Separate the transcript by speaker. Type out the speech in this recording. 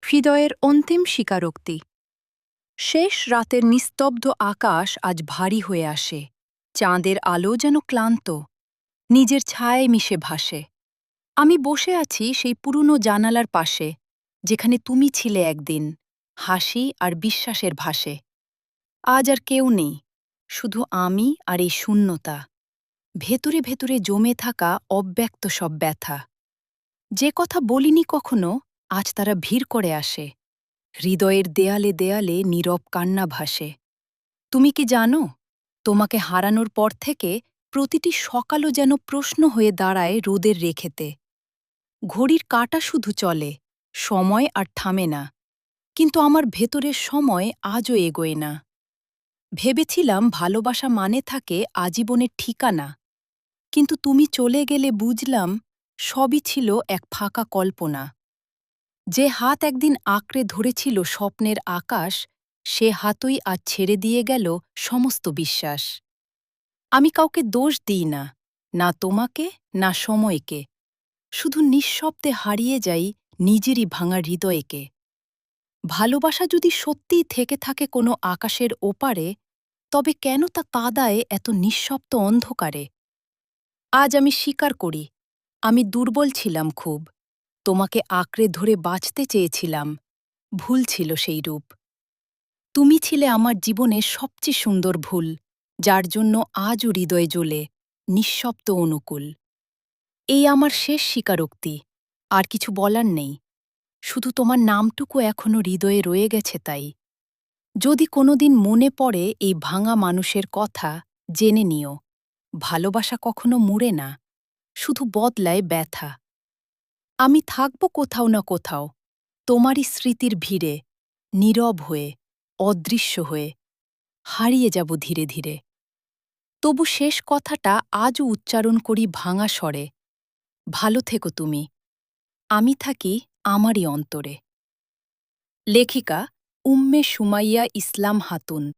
Speaker 1: হৃদয়ের অন্তিম স্বীকারোক্তি। শেষ রাতের নিস্তব্ধ আকাশ আজ ভারী হয়ে আসে। চাঁদের আলো যেন ক্লান্ত, নিজের ছায়ায় মিশে ভাসে। আমি বসে আছি সেই পুরনো জানালার পাশে, যেখানে তুমি ছিলে একদিন, হাসি আর বিশ্বাসের ভাসে। আজ আর কেউ নেই, শুধু আমি আর এই শূন্যতা, ভেতরে ভেতরে জমে থাকা অব্যক্ত সব ব্যথা। যে কথা বলিনি কখনো, আজ তারা ভিড় করে আসে। হৃদয়ের দেয়ালে দেয়ালে নীরব কান্না ভাসে। তুমি কি জানো, তোমাকে হারানোর পর থেকে প্রতিটি সকালও যেন প্রশ্ন হয়ে দাঁড়ায় রোদের রেখেতে। ঘড়ির কাঁটা শুধু চলে, সময় আর থামে না, কিন্তু আমার ভেতরের সময় আজও এগোয় না। ভেবেছিলাম ভালোবাসা মানে থাকে আজীবনের ঠিকানা, কিন্তু তুমি চলে গেলে বুঝলাম সবই ছিল এক ফাঁকা কল্পনা। যে হাত একদিন আঁকড়ে ধরেছিল স্বপ্নের আকাশ, সে হাতই আজ ছেড়ে দিয়ে গেল সমস্ত বিশ্বাস। আমি কাউকে দোষ দিই না, না তোমাকে না সময়কে, শুধু নিঃশব্দে হারিয়ে যাই নিজেরই ভাঙা হৃদয়কে। ভালোবাসা যদি সত্যিই থেকে থাকে কোনো আকাশের ওপারে, তবে কেন তা কাঁদায় এত নিঃশব্দ অন্ধকারে? আজ আমি স্বীকার করি, আমি দুর্বল ছিলাম খুব, তোমাকে আঁকড়ে ধরে বাঁচতে চেয়েছিলাম, ভুল ছিল সেই রূপ। তুমি ছিলে আমার জীবনের সবচেয়ে সুন্দর ভুল, যার জন্য আজও হৃদয়ে জ্বলে নিঃশব্দ অনুকূল। এই আমার শেষ স্বীকারোক্তি, আর কিছু বলার নেই, শুধু তোমার নামটুকু এখনো হৃদয়ে রয়ে গেছে তাই। যদি কোনোদিন মনে পড়ে এই ভাঙা মানুষের কথা, জেনে নিও, ভালোবাসা কখনো মুড়ে না, শুধু বদলায় ব্যথা। আমি থাকব কোথাও না কোথাও, তোমারই স্মৃতির ভিড়ে, নীরব হয়ে, অদৃশ্য হয়ে, হারিয়ে যাব ধীরে ধীরে। তবু শেষ কথাটা আজও উচ্চারণ করি ভাঙা স্বরে, ভালো থেকো তুমি, আমি থাকি আমারই অন্তরে। লেখিকা উম্মে সুমাইয়া ইসলাম হাতুন।